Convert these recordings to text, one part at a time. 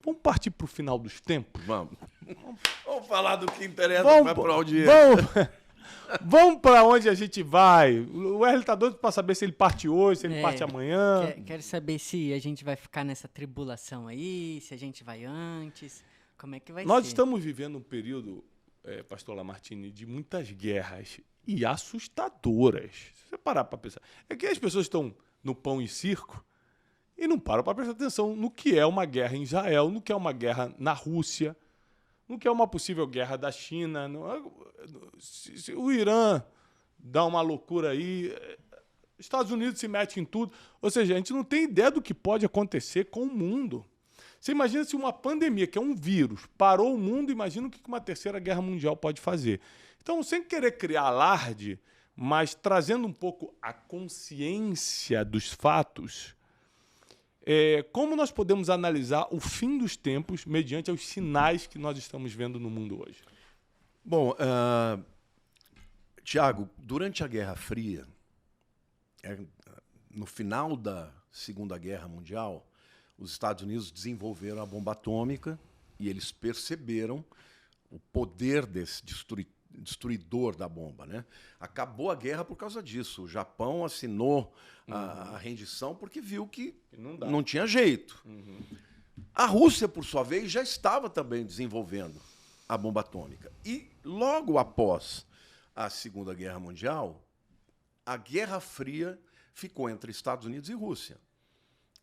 Vamos partir para o final dos tempos? Vamos. Vamos falar do que interessa para o dia. Vamos para onde a gente vai. O Wesley tá doido para saber se ele parte hoje, se ele parte amanhã. Quero saber se a gente vai ficar nessa tribulação aí, se a gente vai antes. Como é que vai ser? Nós estamos vivendo um período, pastor Lamartine, de muitas guerras e assustadoras. Se você parar para pensar. É que as pessoas estão no pão e circo e não param para prestar atenção no que é uma guerra em Israel, no que é uma guerra na Rússia, no que é uma possível guerra da China. Se o Irã dá uma loucura aí, Estados Unidos se mete em tudo. Ou seja, a gente não tem ideia do que pode acontecer com o mundo. Você imagina se uma pandemia, que é um vírus, parou o mundo, imagina o que uma terceira guerra mundial pode fazer. Então, sem querer criar alarde, mas trazendo um pouco a consciência dos fatos, como nós podemos analisar o fim dos tempos mediante os sinais que nós estamos vendo no mundo hoje? Bom, Tiago, durante a Guerra Fria, no final da Segunda Guerra Mundial, os Estados Unidos desenvolveram a bomba atômica e eles perceberam o poder desse destruidor da bomba, né? Acabou a guerra por causa disso. O Japão assinou a rendição porque viu que não tinha jeito. A Rússia, por sua vez, já estava também desenvolvendo a bomba atômica. E logo após a Segunda Guerra Mundial, a Guerra Fria ficou entre Estados Unidos e Rússia.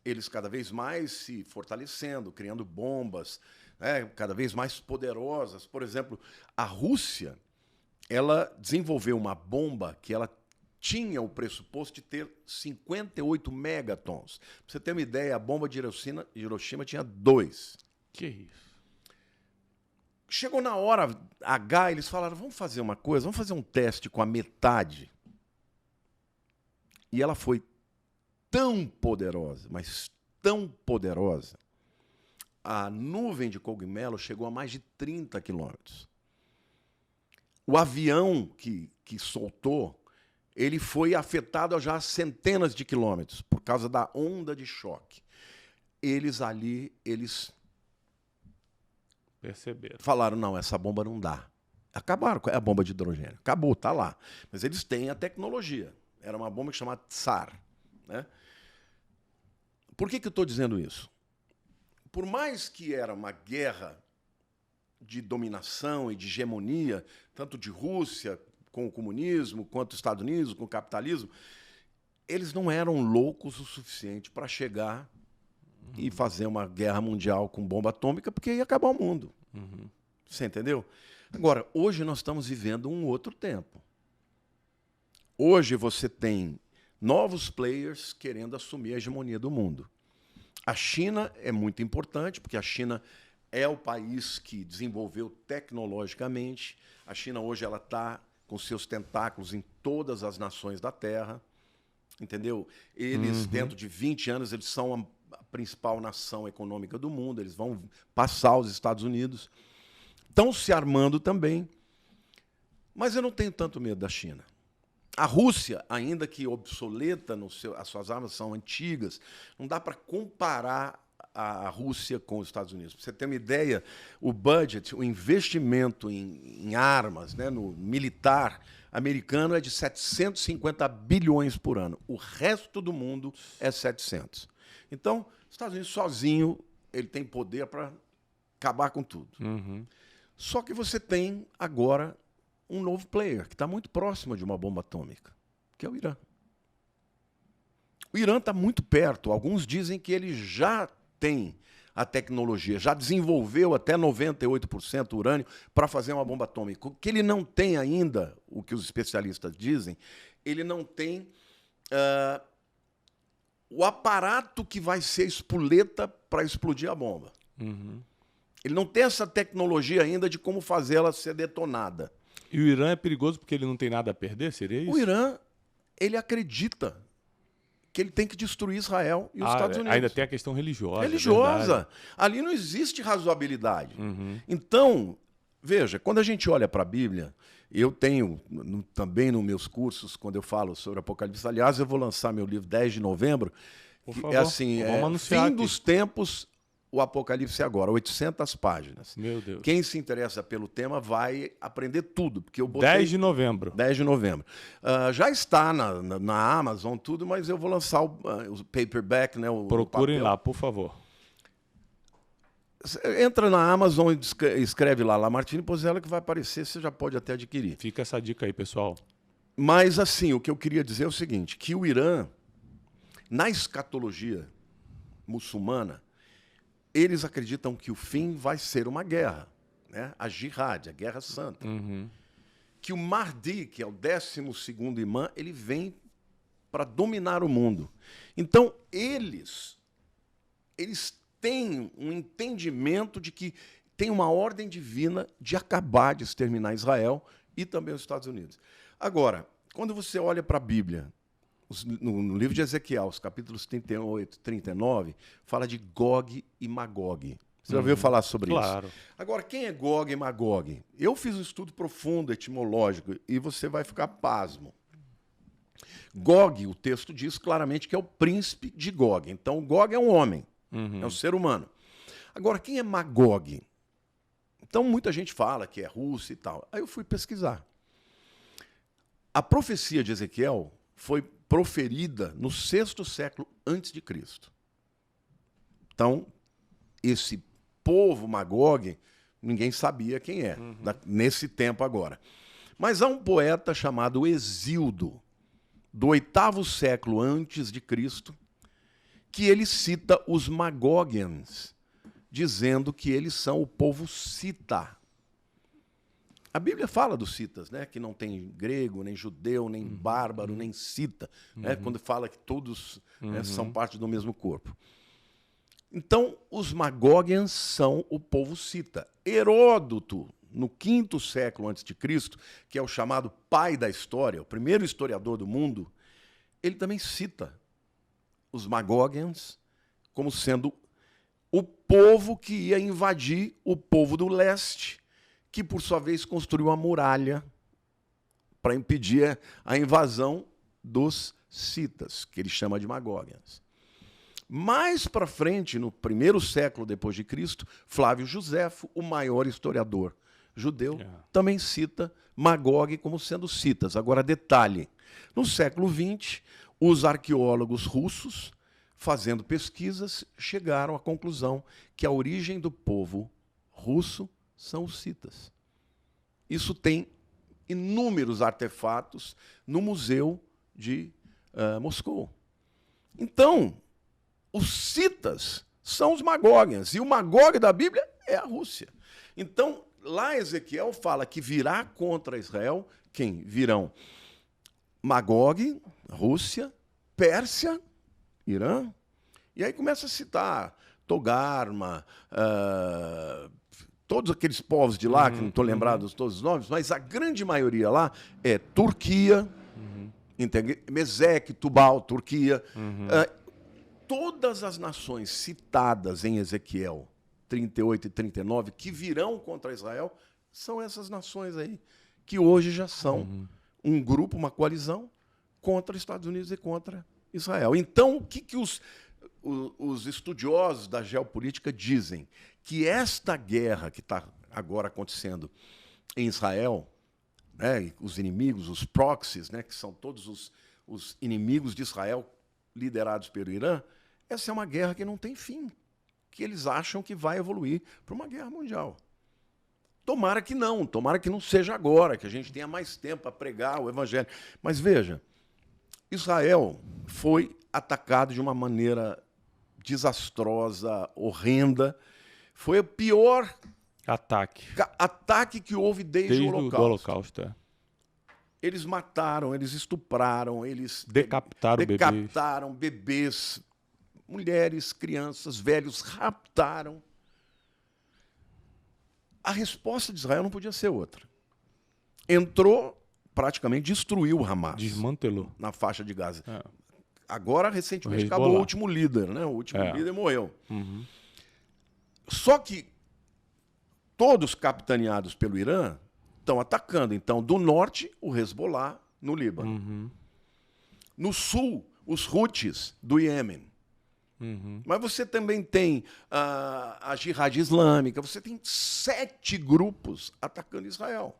Eles cada vez mais se fortalecendo, criando bombas, né, cada vez mais poderosas. Por exemplo, a Rússia, ela desenvolveu uma bomba que ela tinha o pressuposto de ter 58 megatons. Para você ter uma ideia, a bomba de Hiroshima tinha 2. Que isso? Chegou na hora H, eles falaram, vamos fazer uma coisa, vamos fazer um teste com a metade. E ela foi tão poderosa, mas tão poderosa, a nuvem de cogumelo chegou a mais de 30 quilômetros. O avião que soltou, ele foi afetado já a centenas de quilômetros por causa da onda de choque. Eles perceberam. Falaram, não, essa bomba não dá. Acabaram com a bomba de hidrogênio. Acabou, está lá. Mas eles têm a tecnologia. Era uma bomba que chamava Tsar, né? Por que eu estou dizendo isso? Por mais que era uma guerra de dominação e de hegemonia, tanto de Rússia com o comunismo, quanto os Estados Unidos com o capitalismo, eles não eram loucos o suficiente para chegar e fazer uma guerra mundial com bomba atômica, porque ia acabar o mundo. Você entendeu? Agora, hoje nós estamos vivendo um outro tempo. Hoje você tem novos players querendo assumir a hegemonia do mundo. A China é muito importante, porque a China é o país que desenvolveu tecnologicamente. A China hoje ela está com seus tentáculos em todas as nações da Terra. Entendeu? Eles, dentro de 20 anos, eles são a principal nação econômica do mundo. Eles vão passar os Estados Unidos. Estão se armando também. Mas eu não tenho tanto medo da China. A Rússia, ainda que obsoleta, as suas armas são antigas, não dá para comparar a Rússia com os Estados Unidos. Para você ter uma ideia, o budget, o investimento em armas, né, no militar americano é de 750 bilhões por ano. O resto do mundo é 700. Então, os Estados Unidos sozinho, ele tem poder para acabar com tudo. Só que você tem agora um novo player, que está muito próximo de uma bomba atômica, que é o Irã. O Irã está muito perto. Alguns dizem que ele já tem a tecnologia, já desenvolveu até 98% urânio para fazer uma bomba atômica. O que ele não tem ainda, o que os especialistas dizem, ele não tem o aparato que vai ser espoleta para explodir a bomba. Ele não tem essa tecnologia ainda de como fazer ela ser detonada. E o Irã é perigoso porque ele não tem nada a perder? Seria isso? O Irã, ele acredita que ele tem que destruir Israel e os Estados Unidos. Ainda tem a questão religiosa. Religiosa. Ali não existe razoabilidade. Então, veja, quando a gente olha para a Bíblia, eu tenho também nos meus cursos, quando eu falo sobre Apocalipse, aliás, eu vou lançar meu livro 10 de novembro, Por que favor, é assim, vamos anunciar fim aqui. dos tempos, o Apocalipse agora, 800 páginas. Meu Deus. Quem se interessa pelo tema vai aprender tudo, porque eu botei... 10 de novembro. 10 de novembro. Já está na Amazon, tudo, mas eu vou lançar o paperback, né? Procurem lá, por favor. Entra na Amazon e escreve lá, Lamartine Pozella, que vai aparecer, você já pode até adquirir. Fica essa dica aí, pessoal. Mas, assim, o que eu queria dizer é o seguinte, que o Irã, na escatologia muçulmana, eles acreditam que o fim vai ser uma guerra, né? A jihad, a guerra santa. Uhum. Que o Mahdi, que é o 12º imã, ele vem para dominar o mundo. Então, eles têm um entendimento de que tem uma ordem divina de acabar de exterminar Israel e também os Estados Unidos. Agora, quando você olha para a Bíblia, no livro de Ezequiel, os capítulos 38 e 39, fala de Gog e Magog. Você já ouviu falar sobre isso? Claro. Agora, quem é Gog e Magog? Eu fiz um estudo profundo, etimológico, e você vai ficar pasmo. Gog, o texto diz claramente que é o príncipe de Gog. Então, Gog é um homem, é um ser humano. Agora, quem é Magog? Então, muita gente fala que é Rússia e tal. Aí eu fui pesquisar. A profecia de Ezequiel foi proferida no 6º século antes de Cristo. Então, esse povo Magog, ninguém sabia quem é, nesse tempo agora. Mas há um poeta chamado Hesíodo, do 8º século antes de Cristo, que ele cita os Magógians, dizendo que eles são o povo cita. A Bíblia fala dos citas, né? Que não tem grego, nem judeu, nem bárbaro, nem cita, né? Quando fala que todos são parte do mesmo corpo. Então, os Magógians são o povo cita. Heródoto, no 5º século antes de Cristo, que é o chamado pai da história, o primeiro historiador do mundo, ele também cita os Magógians como sendo o povo que ia invadir o povo do leste, que, por sua vez, construiu uma muralha para impedir a invasão dos citas, que ele chama de Magógians. Mais para frente, no 1º século depois de Cristo, Flávio Joséfo, o maior historiador judeu, também cita Magog como sendo citas. Agora, detalhe, no século XX, os arqueólogos russos, fazendo pesquisas, chegaram à conclusão que a origem do povo russo são os citas. Isso tem inúmeros artefatos no Museu de Moscou. Então, os citas são os Magógians, e o Magog da Bíblia é a Rússia. Então, lá Ezequiel fala que virá contra Israel quem? Virão Magog, Rússia, Pérsia, Irã, e aí começa a citar Togarma, todos aqueles povos de lá, que não estou lembrado de todos os nomes, mas a grande maioria lá é Turquia, Meseque, Tubal, Turquia. Todas as nações citadas em Ezequiel 38 e 39, que virão contra Israel, são essas nações aí, que hoje já são um grupo, uma coalizão, contra os Estados Unidos e contra Israel. Então, o que os estudiosos da geopolítica dizem? Que esta guerra que está agora acontecendo em Israel, né, os inimigos, os proxies, né, que são todos os inimigos de Israel liderados pelo Irã, essa é uma guerra que não tem fim, que eles acham que vai evoluir para uma guerra mundial. Tomara que não seja agora, que a gente tenha mais tempo para pregar o evangelho. Mas veja, Israel foi atacado de uma maneira desastrosa, horrenda. Foi o pior ataque que houve desde o Holocausto. Do Holocausto, Eles mataram, eles estupraram, eles decapitaram bebês, mulheres, crianças, velhos, raptaram. A resposta de Israel não podia ser outra. Entrou, praticamente destruiu o Hamas. Desmantelou. Na faixa de Gaza. Agora, recentemente, acabou o último líder, né? O último líder morreu. Só que todos capitaneados pelo Irã estão atacando. Então, do norte, o Hezbollah, no Líbano. No sul, os Houthis, do Iêmen. Mas você também tem a Jihad Islâmica, você tem 7 grupos atacando Israel.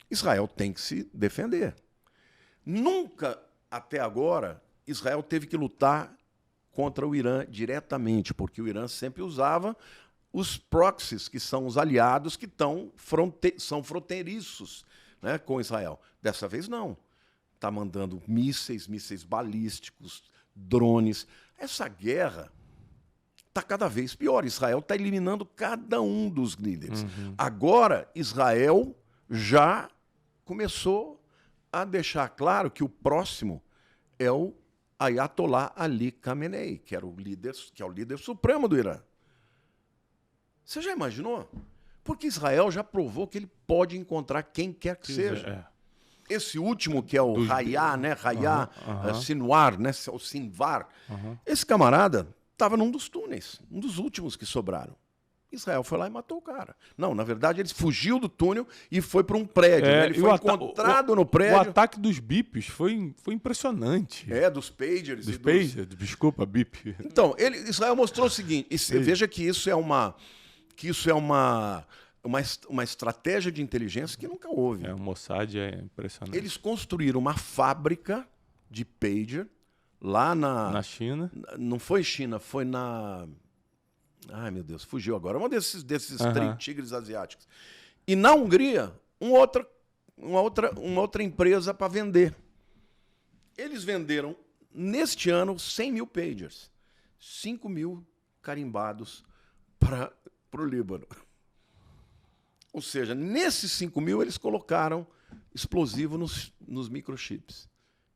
Israel tem que se defender. Nunca, até agora, Israel teve que lutar contra o Irã diretamente, porque o Irã sempre usava os proxies, que são os aliados que são fronteiriços, né, com Israel. Dessa vez, não. Está mandando mísseis balísticos, drones. Essa guerra está cada vez pior. Israel está eliminando cada um dos líderes. Agora, Israel já começou a deixar claro que o próximo é o Ayatollah Ali Khamenei, que é o líder supremo do Irã. Você já imaginou? Porque Israel já provou que ele pode encontrar quem quer que seja. Esse último, que é o Hayat, né? Sinwar, né? O Sinwar. Esse camarada estava num dos túneis, um dos últimos que sobraram. Israel foi lá e matou o cara. Não, na verdade, ele fugiu do túnel e foi para um prédio. Né? Ele foi encontrado no prédio. O ataque dos bips foi impressionante. Dos pagers. Dos pagers, desculpa, bip. Então, Israel mostrou o seguinte, veja que isso é uma estratégia de inteligência que nunca houve. O Mossad é impressionante. Eles construíram uma fábrica de pager lá na China. Não foi China, foi na... Ai, meu Deus, fugiu agora. Um desses tigres asiáticos. E na Hungria, uma outra empresa para vender. Eles venderam, neste ano, 100 mil pagers. 5 mil carimbados para o Líbano. Ou seja, nesses 5 mil, eles colocaram explosivo nos microchips.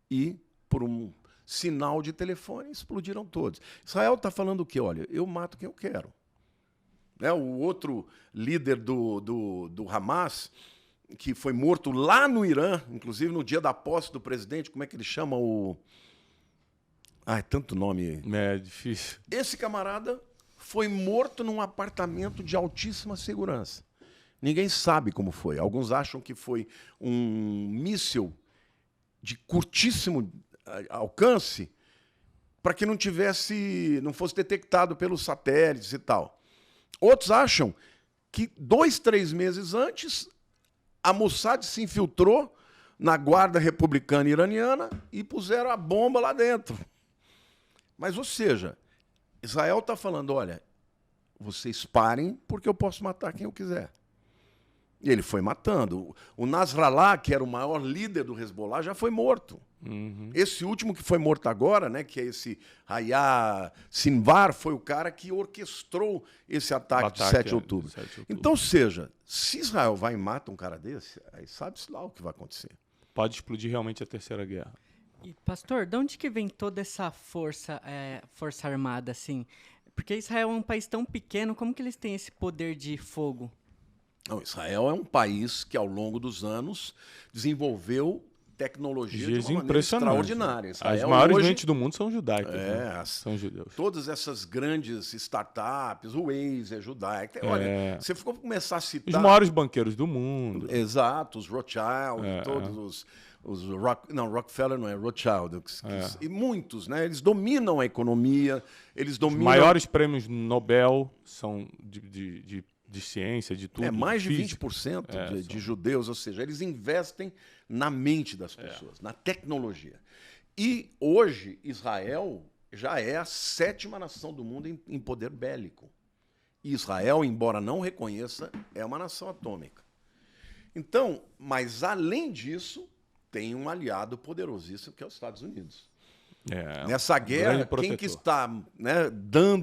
E, por um sinal de telefone, explodiram todos. Israel está falando o quê? Olha, eu mato quem eu quero. Né? O outro líder do Hamas, que foi morto lá no Irã, inclusive no dia da posse do presidente, como é que ele chama o... tanto nome. É difícil. Esse camarada foi morto num apartamento de altíssima segurança. Ninguém sabe como foi. Alguns acham que foi um míssil de curtíssimo alcance para que não fosse detectado pelos satélites e tal. Outros acham que 2, 3 meses antes a Mossad se infiltrou na guarda republicana iraniana e puseram a bomba lá dentro. Mas, ou seja, Israel está falando, olha, vocês parem porque eu posso matar quem eu quiser. E ele foi matando. O Nasrallah, que era o maior líder do Hezbollah, já foi morto. Esse último que foi morto agora, né, que é esse Hayat Sinwar, foi o cara que orquestrou esse ataque de 7 de outubro. Então, seja, se Israel vai e mata um cara desse, aí sabe-se lá o que vai acontecer. Pode explodir realmente a Terceira Guerra. E, pastor, de onde que vem toda essa força armada, assim? Porque Israel é um país tão pequeno, como que eles têm esse poder de fogo? Não, Israel é um país que, ao longo dos anos, desenvolveu tecnologia de uma maneira extraordinária. Israel, as maiores mentes do mundo são judaicas, são judeus. Todas essas grandes startups, o Waze é judaico. Olha, você ficou começar a citar... Os maiores banqueiros do mundo. Exato, os Rothschild, todos Rockefeller não é, Rothschild. E muitos, né? Eles dominam a economia, eles dominam... Os maiores prêmios Nobel são de ciência, de tudo. Mais de 20% de judeus, ou seja, eles investem na mente das pessoas, na tecnologia. E hoje, Israel já é a 7ª nação do mundo em poder bélico. E Israel, embora não reconheça, é uma nação atômica. Então, mas além disso, tem um aliado poderosíssimo que é os Estados Unidos. Nessa guerra, quem que está, né,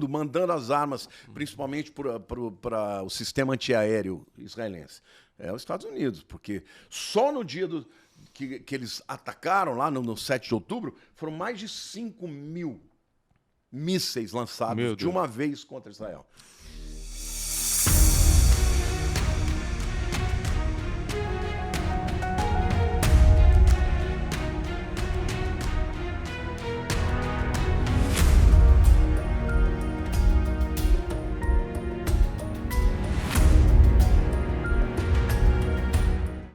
mandando as armas, principalmente para o sistema antiaéreo israelense? É os Estados Unidos, porque só no dia que eles atacaram, lá no 7 de outubro, foram mais de 5 mil mísseis lançados de uma vez contra Israel.